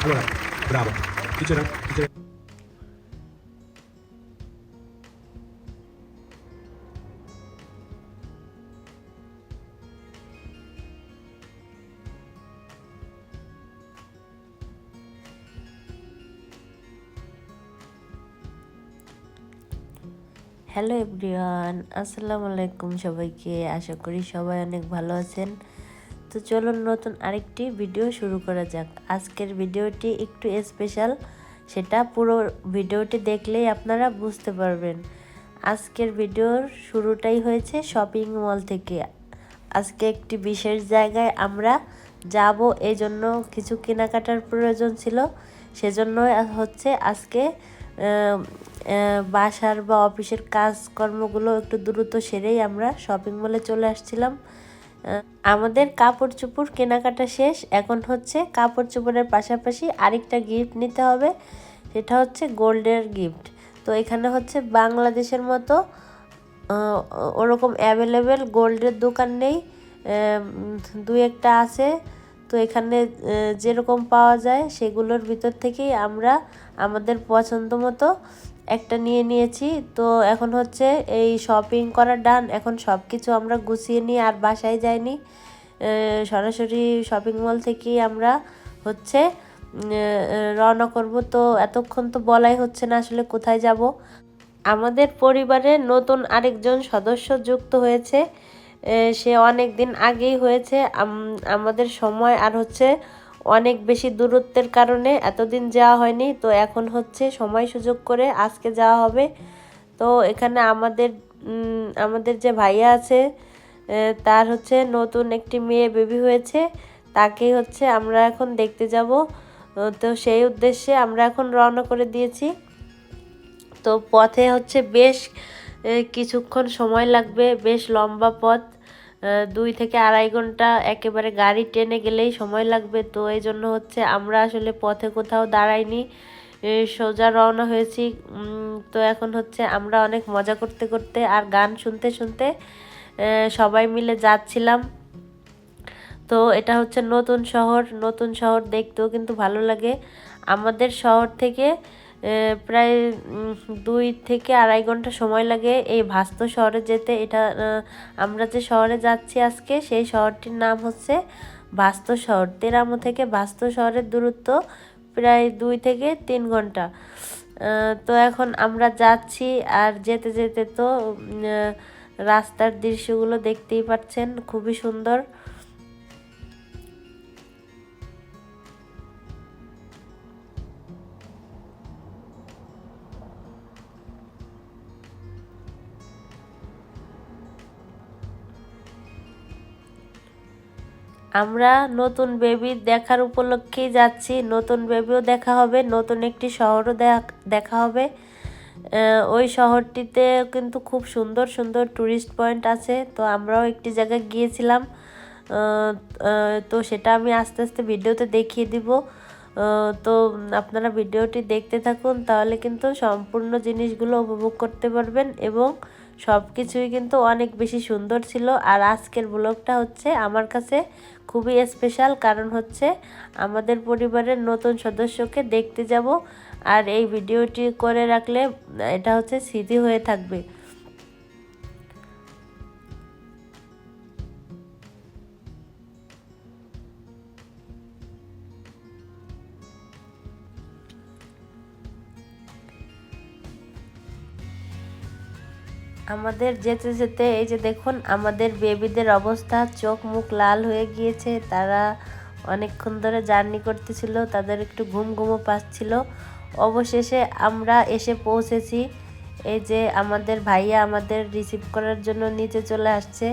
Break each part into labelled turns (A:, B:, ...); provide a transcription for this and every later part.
A: Allora, bravo. Chi c'era? Chi c'era?
B: Hello everyone, আসসালামু আলাইকুম সবাইকে। আশা করি সবাই অনেক ভালো আছেন। তো চলুন নতুন আরেকটি ভিডিও শুরু করা যাক। আজকের ভিডিওটি একটু স্পেশাল, সেটা পুরো ভিডিওটি দেখলেই আপনারা বুঝতে পারবেন। আজকের ভিডিওর শুরুটাই হয়েছে শপিং মল থেকে। আজকে একটি বিশেষ জায়গায় আমরা যাব, এই জন্য কিছু কেনাকাটার প্রয়োজন ছিল। সেজন্য হচ্ছে আজকে বাসার বা অফিসের কাজকর্মগুলো একটু দ্রুত সেরেই আমরা শপিং মলে চলে আসছিলাম। আমাদের কাপড় চোপড় কেনাকাটা শেষ। এখন হচ্ছে কাপড় চোপড়ের পাশাপাশি আরেকটা গিফট নিতে হবে, সেটা হচ্ছে গোল্ডের গিফট। তো এখানে হচ্ছে বাংলাদেশের মতো ওরকম অ্যাভেলেবেল গোল্ডের দোকান নেই, দুই একটা আছে। তো এখানে যেরকম পাওয়া যায় সেগুলোর ভিতর থেকেই আমরা আমাদের পছন্দ মতো একটা নিয়ে নিয়েছি। তো এখন হচ্ছে এই শপিং করা ডান। এখন সব কিছু আমরা গুছিয়ে নিয়ে আর বাসায় যাইনি, সরাসরি শপিং মল থেকেই আমরা হচ্ছে রওনা করব। তো এতক্ষণ তো বলাই হচ্ছে না আসলে কোথায় যাব। আমাদের পরিবারে নতুন আরেকজন সদস্য যুক্ত হয়েছে, সে অনেক দিন আগেই হয়েছে। আমাদের সময় আর হচ্ছে অনেক বেশি দূরত্বের কারণে এতদিন যাওয়া হয়নি। তো এখন হচ্ছে সময় সুযোগ করে আজকে যাওয়া হবে। তো এখানে আমাদের যে ভাইয়া আছে, তার হচ্ছে নতুন একটি মেয়ে বেবি হয়েছে, তাকেই হচ্ছে আমরা এখন দেখতে যাব। তো সেই উদ্দেশ্যে আমরা এখন রওনা করে দিয়েছি। তো পথে হচ্ছে বেশ কিছুক্ষণ সময় লাগবে, বেশ লম্বা পথ, 2 থেকে আড়াই ঘন্টা একেবারে গাড়ি টেনে গেলেই সময় লাগবে। তো এই জন্য হচ্ছে আমরা আসলে পথে কোথাও দাঁড়াইনি, সোজা রওনা হয়েছি। তো এখন হচ্ছে আমরা অনেক মজা করতে করতে আর গান শুনতে শুনতে সবাই মিলে যাচ্ছিলাম। তো এটা হচ্ছে নতুন শহর। নতুন শহর দেখতেও কিন্তু ভালো লাগে। আমাদের শহর থেকে প্রায় 2 থেকে আড়াই ঘন্টা সময় লাগে এই ভাস্তো শহরে যেতে। এটা আমরা যে শহরে যাচ্ছি আজকে, সেই শহরটির নাম হচ্ছে ভাস্তো শহর। তেরামো থেকে ভাস্তো শহরের দূরত্ব প্রায় 2 থেকে 3 ঘন্টা। তো এখন আমরা যাচ্ছি, আর যেতে যেতে তো রাস্তার দৃশ্যগুলো দেখতেই পাচ্ছেন, খুবই সুন্দর। আমরা নতুন বেবি দেখার উপলক্ষেই যাচ্ছি। নতুন বেবিও দেখা হবে, নতুন একটি শহরও দেখা হবে। ওই শহরটিতে কিন্তু খুব সুন্দর সুন্দর ট্যুরিস্ট পয়েন্ট আছে। তো আমরাও একটি জায়গায় গিয়েছিলাম। তো সেটা আমি আস্তে আস্তে ভিডিওতে দেখিয়ে দিব। তো আপনারা ভিডিওটি দেখতে থাকুন, তাহলে কিন্তু সম্পূর্ণ জিনিসগুলো উপভোগ করতে পারবেন। এবং সব কিছুই কিন্তু অনেক বেশি সুন্দর ছিল। আর আজকের ব্লগটা হচ্ছে আমার কাছে খুবই স্পেশাল, কারণ হচ্ছে আমাদের পরিবারের নতুন সদস্যকে দেখতে যাব। আর এই ভিডিওটি করে রাখলে এটা হচ্ছে স্মৃতি হয়ে থাকবে। আমাদের যেতে যেতে এই যে দেখুন আমাদের বেবিদের অবস্থা, চোখ মুখ লাল হয়ে গিয়েছে। তারা অনেকক্ষণ ধরে জার্নি করতেছিল, তাদের একটু ঘুম ঘুমও পাচ্ছিল। অবশেষে আমরা এসে পৌঁছেছি। এই যে আমাদের ভাইয়া আমাদের রিসিভ করার জন্য নিচে চলে আসছে।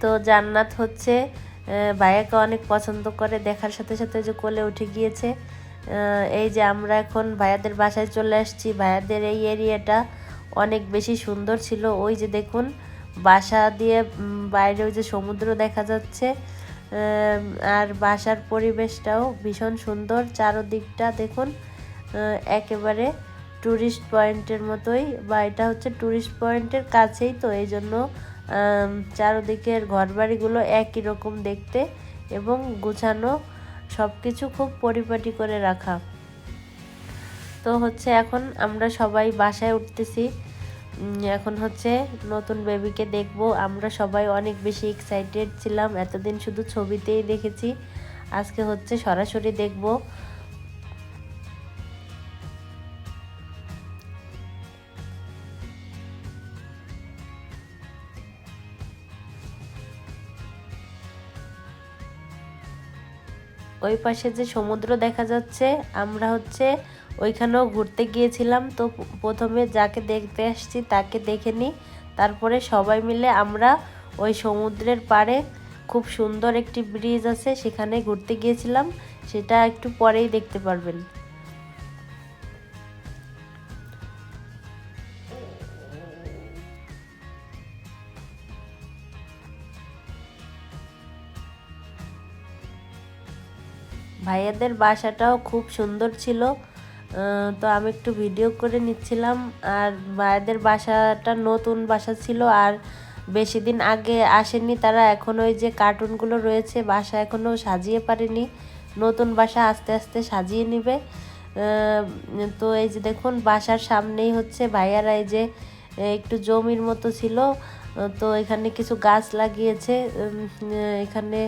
B: তো জান্নাত হচ্ছে ভাইয়াকে অনেক পছন্দ করে, দেখার সাথে সাথে যে কোলে উঠে গিয়েছে। এই যে আমরা এখন ভাইয়াদের বাসায় চলে আসছি। ভাইয়াদের এই এরিয়াটা অনেক বেশি সুন্দর ছিল। ওই যে দেখুন বাসা দিয়ে বাইরে ওই যে সমুদ্র দেখা যাচ্ছে। আর বাসার পরিবেশটাও ভীষণ সুন্দর। চারদিকটা দেখুন একেবারে ট্যুরিস্ট পয়েন্টের মতোই, বা এটা হচ্ছে ট্যুরিস্ট পয়েন্টের কাছেই। তো এই জন্য চারদিকের ঘরবাড়িগুলো একই রকম দেখতে এবং গুছানো। সব কিছু খুব পরিপাটি করে রাখা। তো হচ্ছে এখন আমরা সবাই বাসায় উঠতেছি। এখন হচ্ছে নতুন বেবিকে দেখব। আমরা সবাই অনেক বেশি এক্সাইটেড ছিলাম, এতদিন শুধু ছবিতেই দেখেছি, আজকে হচ্ছে সরাসরি দেখব। ওই পাশে যে সমুদ্র দেখা যাচ্ছে, আমরা হচ্ছে ওইখানেও ঘুরতে গিয়েছিলাম। তো প্রথমে যাকে দেখতে আসছি তাকে দেখে নিই, তারপরে সবাই মিলে আমরা ওই সমুদ্রের পাড়ে খুব সুন্দর একটি ব্রিজ আছে সেখানে ঘুরতে গিয়েছিলাম, সেটা একটু পরেই দেখতে পারবেন। ভাইয়াদের বাসাটাও খুব সুন্দর ছিল, তো আমি একটু ভিডিও করে নিচ্ছিলাম। আর ভাইয়াদের বাসাটা নতুন বাসা ছিল, আর বেশি দিন আগে আসেনি তারা। এখন ওই যে কার্টুনগুলো রয়েছে, বাসা এখনও সাজিয়ে পারেনি, নতুন বাসা আস্তে আস্তে সাজিয়ে নেবে। তো এই যে দেখুন বাসার সামনেই হচ্ছে ভাইয়ারা এই যে একটু জমির মতো ছিল, তো এখানে কিছু গাছ লাগিয়েছে। এখানে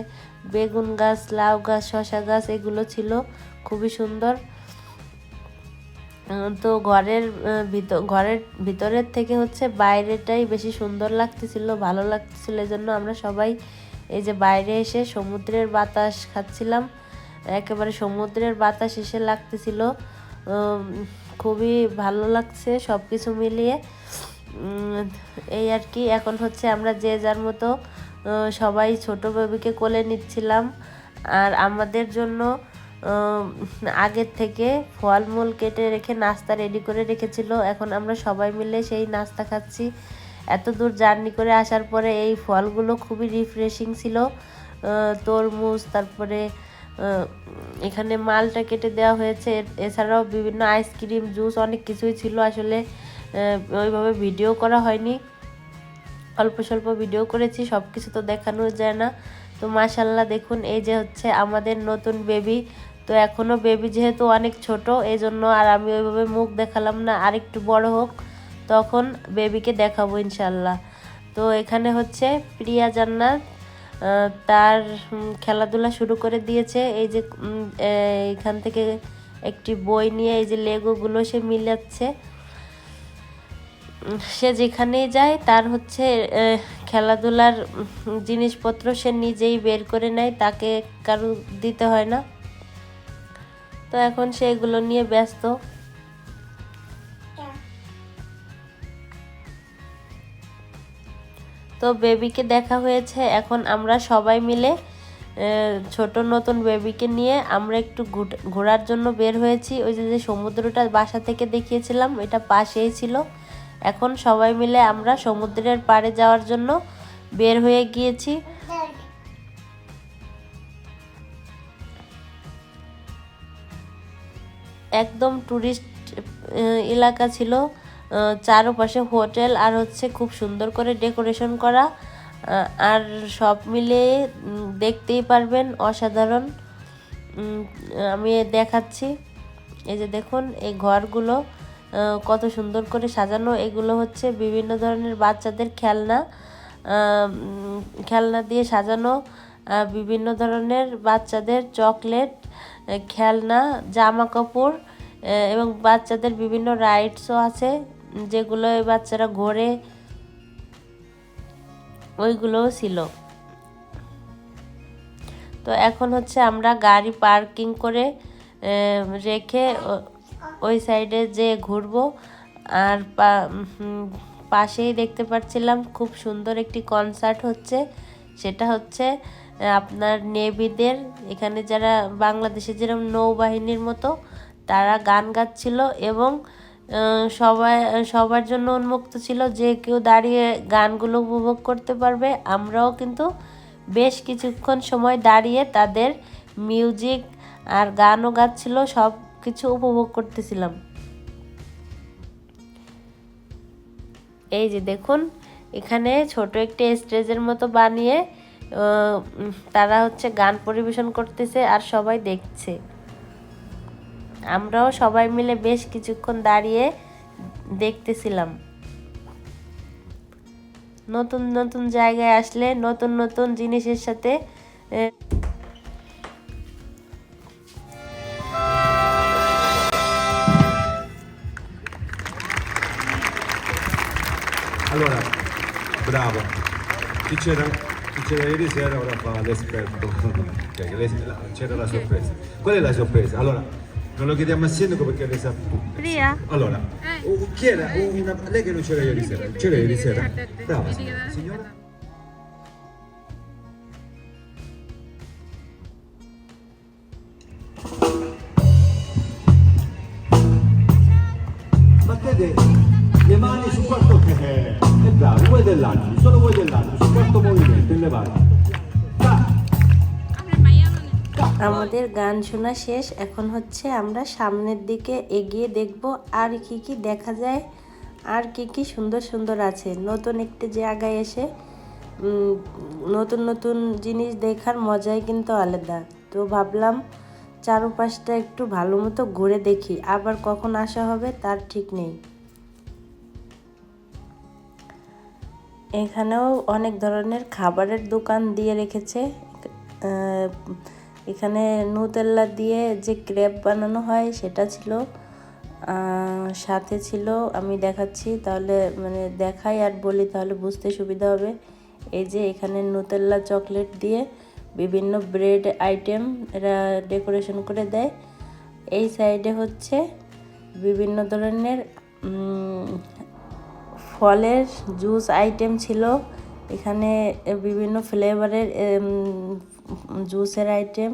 B: বেগুন গাছ, লাউ গাছ, শসা গাছ এগুলো ছিল, খুবই সুন্দর। তো ঘরের ভিতরের থেকে হচ্ছে বাইরেটাই বেশি সুন্দর লাগতেছিল, ভালো লাগতেছিল। এই জন্য আমরা সবাই এই যে বাইরে এসে সমুদ্রের বাতাস খাচ্ছিলাম, একেবারে সমুদ্রের বাতাস এসে লাগতেছিল, খুবই ভালো লাগছে সব কিছু মিলিয়ে। এই আর কি, এখন হচ্ছে আমরা যে যার মতো সবাই ছোট বেবিকে কোলে নিচ্ছিলাম। আর আমাদের জন্য আগের থেকে ফলমূল কেটে রেখে নাস্তা রেডি করে রেখেছিল, এখন আমরা সবাই মিলে সেই নাস্তা খাচ্ছি। এত দূর জার্নি করে আসার পরে এই ফলগুলো খুবই রিফ্রেশিং ছিল। তরমুজ, তারপরে এখানে মালটা কেটে দেওয়া হয়েছে, এছাড়াও বিভিন্ন আইসক্রিম, জুস, অনেক কিছুই ছিল। আসলে ওইভাবে ভিডিও করা হয়নি, অল্প স্বল্প ভিডিও করেছি, সব কিছু তো দেখানো যায় না। তো মাশাল্লাহ দেখুন, এই যে হচ্ছে আমাদের নতুন বেবি। তো এখনও বেবি যেহেতু অনেক ছোট, এই জন্য আর আমি ওইভাবে মুখ দেখালাম না, আর একটু বড় হোক তখন বেবিকে দেখাবো ইনশাল্লাহ। তো এখানে হচ্ছে প্রিয়া জান্নাত তার খেলাধুলা শুরু করে দিয়েছে। এই যে এখান থেকে একটি বই নিয়ে এই যে লেগোগুলো সে মিলাচ্ছে। সে যেখানেই যায় তার হচ্ছে খেলাধুলার জিনিসপত্র সে নিজেই বের করে নেয়, তাকে কারো দিতে হয় না। তো এখন সে এগুলো নিয়ে ব্যস্ত। তো বেবিকে দেখা হয়েছে, এখন আমরা সবাই মিলে ছোট নতুন বেবিকে নিয়ে আমরা একটু ঘোরার জন্য বের হয়েছি। ওই যে সমুদ্রটা বাসা থেকে দেখিয়েছিলাম, এটা পাশেই ছিল। এখন সবাই মিলে আমরা সমুদ্রের পাড়ে যাওয়ার জন্য বের হয়ে গিয়েছি। একদম টুরিস্ট এলাকা ছিল, চারপাশে হোটেল, আর হচ্ছে খুব সুন্দর করে ডেকোরেশন করা, আর সব মিলে দেখতেই পারবেন অসাধারণ। আমি দেখাচ্ছি, এই যে দেখুন এই ঘরগুলো কত সুন্দর করে সাজানো। এগুলো হচ্ছে বিভিন্ন ধরনের বাচ্চাদের খেলনা, খেলনা দিয়ে সাজানো, বিভিন্ন ধরনের বাচ্চাদের চকলেট, খেলনা, জামা কাপড়, এবং বাচ্চাদের বিভিন্ন রাইডসও আছে যেগুলো এই বাচ্চারা ঘোরে, ওইগুলোও ছিল। তো এখন হচ্ছে আমরা গাড়ি পার্কিং করে রেখে ওই সাইডে যে ঘুরবো। আর পাশেই দেখতে পাচ্ছিলাম খুব সুন্দর একটি কনসার্ট হচ্ছে, সেটা হচ্ছে আপনার নেভিদের, এখানে যারা বাংলাদেশে যেরকম নৌবাহিনীর মতো তারা গান গাচ্ছিল, এবং সবার জন্য উন্মুক্ত ছিল, যে কেউ দাঁড়িয়ে গানগুলো উপভোগ করতে পারবে। আমরাও কিন্তু বেশ কিছুক্ষণ সময় দাঁড়িয়ে তাদের মিউজিক আর গানও গাচ্ছিল, সব কিছু উপভোগ করতেছিলাম। এই যে দেখুন এখানে ছোট একটি স্টেজের মতো বানিয়ে তারা হচ্ছে গান পরিবেশন করতেছে আর সবাই দেখছে। আমরাও সবাই মিলে বেশ কিছুক্ষণ দাঁড়িয়ে দেখতেছিলাম। নতুন নতুন জায়গায় আসলে নতুন নতুন জিনিসের সাথে
A: Allora, bravo. Chi c'era ieri sera ora fa l'esperto. Ok, c'era la sorpresa. Qual è la sorpresa? Allora, non lo chiediamo a Sindaco perché lei sa tutto.
B: Priya.
A: Allora, chi era lei che non c'era ieri sera? C'era ieri sera? Brava, signora. Battete le mani su quarto è bravo, voi dell'angelo, solo voi dell'angelo, su quarto movimento, in le mani.
B: আমাদের গান শোনা শেষ। এখন হচ্ছে আমরা সামনের দিকে এগিয়ে দেখব আর কি কি দেখা যায়, আর কি কি সুন্দর সুন্দর আছে। নতুন একটি জায়গায় এসে নতুন নতুন জিনিস দেখার মজাই কিন্তু আলাদা। তো ভাবলাম চারপাশটা একটু ভালো মতো ঘুরে দেখি, আবার কখন আসা হবে তার ঠিক নেই। এখানেও অনেক ধরনের খাবারের দোকান দিয়ে রেখেছে। এখানে নুতেল্লা দিয়ে যে ক্রেপ বানানো হয় সেটা ছিল, সাথে ছিল, আমি দেখাচ্ছি তাহলে মানে দেখাই আর বলি তাহলে বুঝতে সুবিধা হবে। এই যে এখানে নুতেল্লা চকলেট দিয়ে বিভিন্ন ব্রেড আইটেম এরা ডেকোরেশন করে দেয়। এই সাইডে হচ্ছে বিভিন্ন ধরনের ফলের জুস আইটেম ছিল। এখানে বিভিন্ন ফ্লেভারের জুসের আইটেম।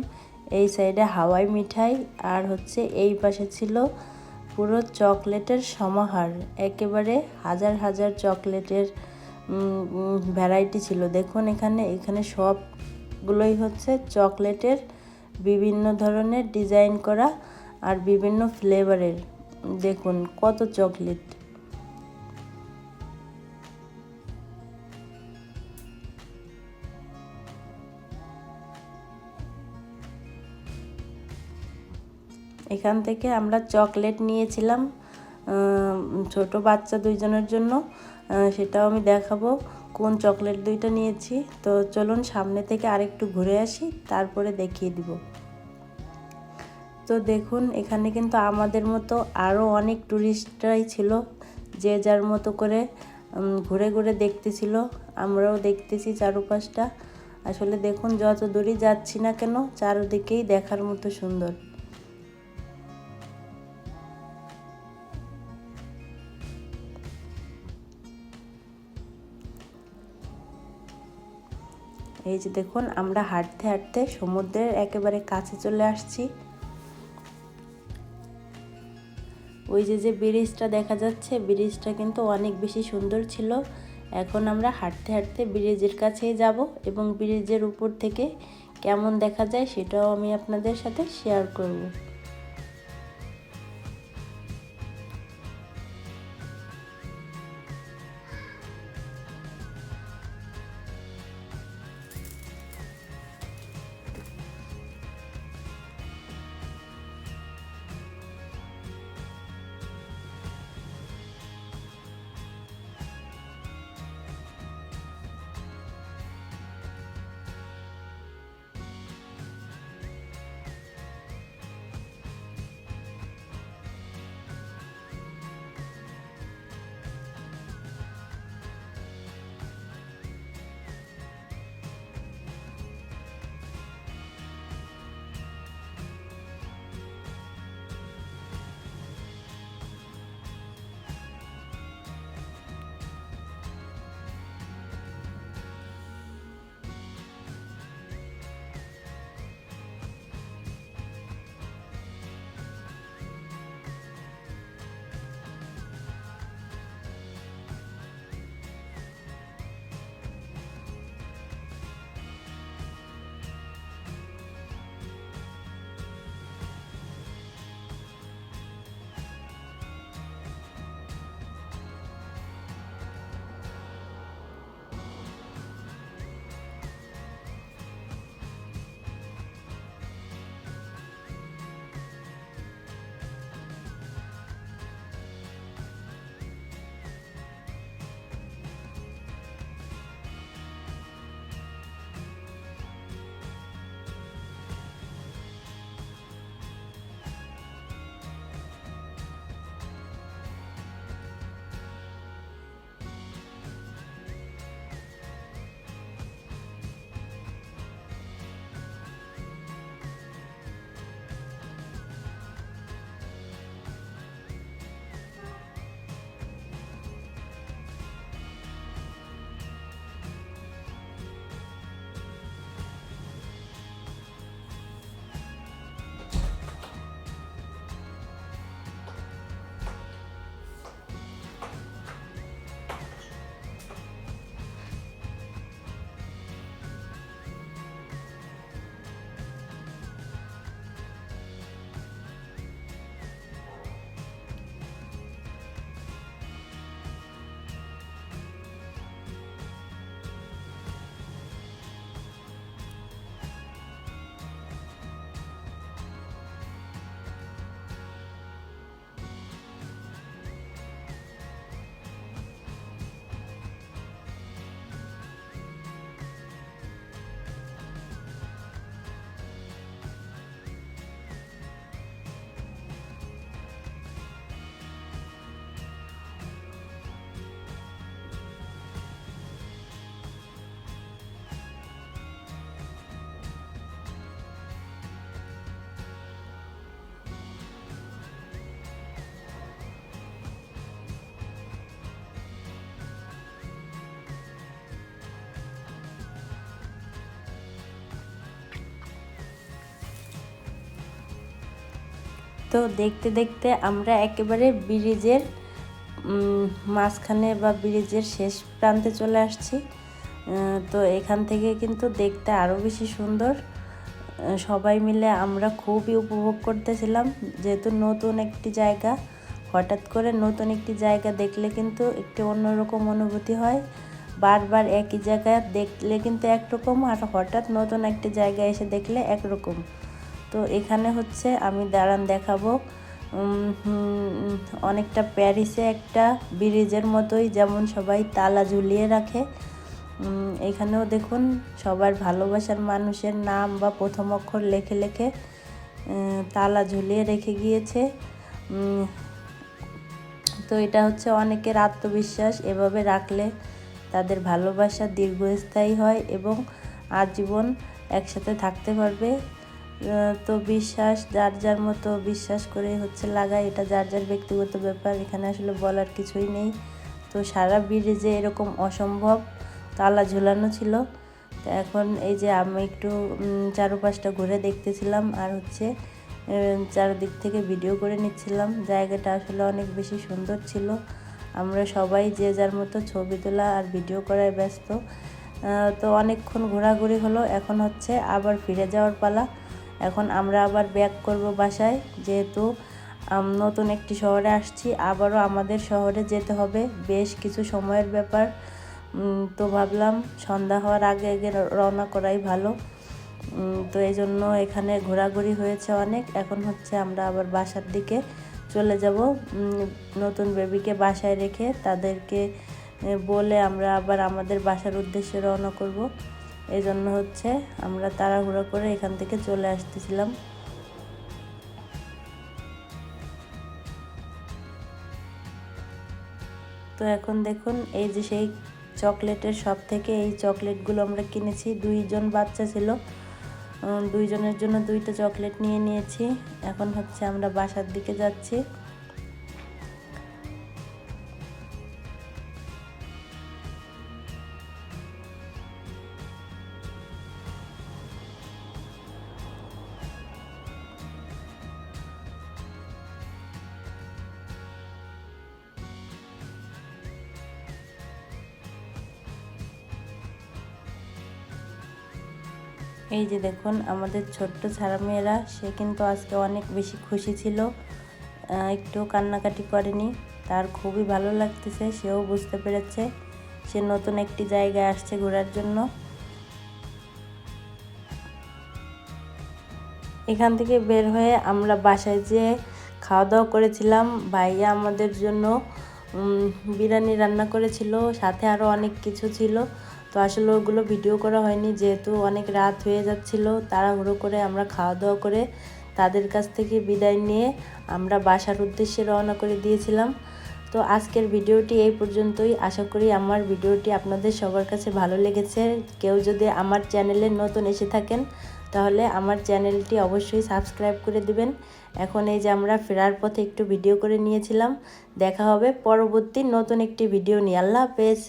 B: এই সাইডে হাওয়াই মিঠাই, আর হচ্ছে এই পাশে ছিল পুরো চকলেটের সমাহার। একেবারে হাজার হাজার চকলেটের ভ্যারাইটি ছিল। দেখুন এখানে সবগুলোই হচ্ছে চকলেটের বিভিন্ন ধরনের ডিজাইন করা আর বিভিন্ন ফ্লেভারের। দেখুন কত চকলেট। এখান থেকে আমরা চকলেট নিয়েছিলাম ছোট বাচ্চা দুইজনের জন্য, সেটাও আমি দেখাবো কোন চকলেট দুইটা নিয়েছি। তো চলুন সামনে থেকে আরেকটু ঘুরে আসি, তারপরে দেখিয়ে দিব। তো দেখুন এখানে কিন্তু আমাদের মতো আরও অনেক টুরিস্টরাই ছিল, যে যার মতো করে ঘুরে ঘুরে দেখতেছিল। আমরাও দেখতেছি চারপাশটা। আসলে দেখুন যত দূরই যাচ্ছি না কেন চারদিকেই দেখার মতো সুন্দর। এই যে দেখুন আমরা হাঁটতে হাঁটতে সমুদ্রের একেবারে কাছে চলে আসছি। ওই যে ব্রিজটা দেখা যাচ্ছে, ব্রিজটা কিন্তু অনেক বেশি সুন্দর ছিল। এখন আমরা হাঁটতে হাঁটতে ব্রিজের কাছেই যাব এবং ব্রিজের উপর থেকে কেমন দেখা যায় সেটাও আমি আপনাদের সাথে শেয়ার করব। তো দেখতে দেখতে আমরা একেবারে ব্রিজের মাঝখানে বা ব্রিজের শেষ প্রান্তে চলে আসছি। তো এখান থেকে কিন্তু দেখতে আরও বেশি সুন্দর। সবাই মিলে আমরা খুবই উপভোগ করতেছিলাম, যেহেতু নতুন একটি জায়গা। হঠাৎ করে নতুন একটি জায়গা দেখলে কিন্তু একটি অন্যরকম অনুভূতি হয়। বারবার একই জায়গা দেখলে কিন্তু একরকম, আর হঠাৎ নতুন একটি জায়গায় এসে দেখলে একরকম। তো এখানে হচ্ছে আমি দাঁড়ান দেখাবো, অনেকটা প্যারিসে একটা ব্রিজের মতোই যেমন সবাই তালা ঝুলিয়ে রাখে, এখানেও দেখুন সবার ভালোবাসার মানুষের নাম বা প্রথম অক্ষর লেখে লেখে তালা ঝুলিয়ে রেখে গিয়েছে। তো এটা হচ্ছে অনেকের আত্মবিশ্বাস, এভাবে রাখলে তাদের ভালোবাসা দীর্ঘস্থায়ী হয় এবং আজীবন একসাথে থাকতে পারবে। তো বিশ্বাস যার যার মতো বিশ্বাস করে হচ্ছে লাগায়, এটা যার যার ব্যক্তিগত ব্যাপার, এখানে আসলে বলার কিছুই নেই। তো সারা ব্রিজে এরকম অসম্ভব তালা ঝুলানো ছিল। তো এখন এই যে আমি একটু চারপাশটা ঘুরে দেখতেছিলাম আর হচ্ছে চারদিক থেকে ভিডিও করে নিচ্ছিলাম। জায়গাটা আসলে অনেক বেশি সুন্দর ছিল। আমরা সবাই যে যার মতো ছবি তোলা আর ভিডিও করায় ব্যস্ত। তো অনেকক্ষণ ঘোরাঘুরি হলো, এখন হচ্ছে আবার ফিরে যাওয়ার পালা। এখন আমরা আবার ব্যাক করব বাসায়, যেহেতু নতুন একটি শহরে আসছি, আবারও আমাদের শহরে যেতে হবে, বেশ কিছু সময়ের ব্যাপার। তো ভাবলাম সন্ধ্যা হওয়ার আগে আগে রওনা করাই ভালো। তো এই জন্য এখানে ঘোরাঘুরি হয়েছে অনেক। এখন হচ্ছে আমরা আবার বাসার দিকে চলে যাব। নতুন বেবিকে বাসায় রেখে তাদেরকে বলে আমরা আবার আমাদের বাসার উদ্দেশ্যে রওনা করব। এই জন্য হচ্ছে আমরা তাড়াহুড়ো করে এখান থেকে চলে আসতেছিলাম। তো এখন দেখুন এই যে সেই চকলেটের শপ থেকে এই চকলেটগুলো আমরা কিনেছি। 2 জন বাচ্চা ছিল, 2 জনের জন্য 2টা চকলেট নিয়ে নিয়েছি। এখন হচ্ছে আমরা বাসার দিকে যাচ্ছি। এই যে দেখুন আমাদের ছোট্ট ছাড়া মেয়েরা, সে কিন্তু আজকে অনেক বেশি খুশি ছিল, একটু কান্নাকাটি করেনি। তার খুবই ভালো লাগতেছে, সেও বুঝতে পেরেছে সে নতুন একটি জায়গায় আসছে ঘোরার জন্য। এখান থেকে বের হয়ে আমরা বাসায় যেয়ে খাওয়া দাওয়া করেছিলাম। ভাইয়া আমাদের জন্য বিরিয়ানি রান্না করেছিল, সাথে আরও অনেক কিছু ছিল। তো আসলে ওগুলো ভিডিও করা হয়নি, যেহেতু অনেক রাত হয়ে যাচ্ছিল। তাড়াহুড়ো করে আমরা খাওয়া দাওয়া করে তাদের কাছ থেকে বিদায় নিয়ে আমরা বাসার উদ্দেশ্যে রওনা করে দিয়েছিলাম। তো আজকের ভিডিওটি এই পর্যন্তই। আশা করি আমার ভিডিওটি আপনাদের সবার কাছে ভালো লেগেছে। কেউ যদি আমার চ্যানেলে নতুন এসে থাকেন তাহলে আমার চ্যানেলটি অবশ্যই সাবস্ক্রাইব করে দিবেন। এখন এই যে আমরা ফেরার পথে একটু ভিডিও করে নিয়েছিলাম। দেখা হবে পরবর্তী নতুন একটি ভিডিও নিয়ে। আল্লাহ হাফেজ।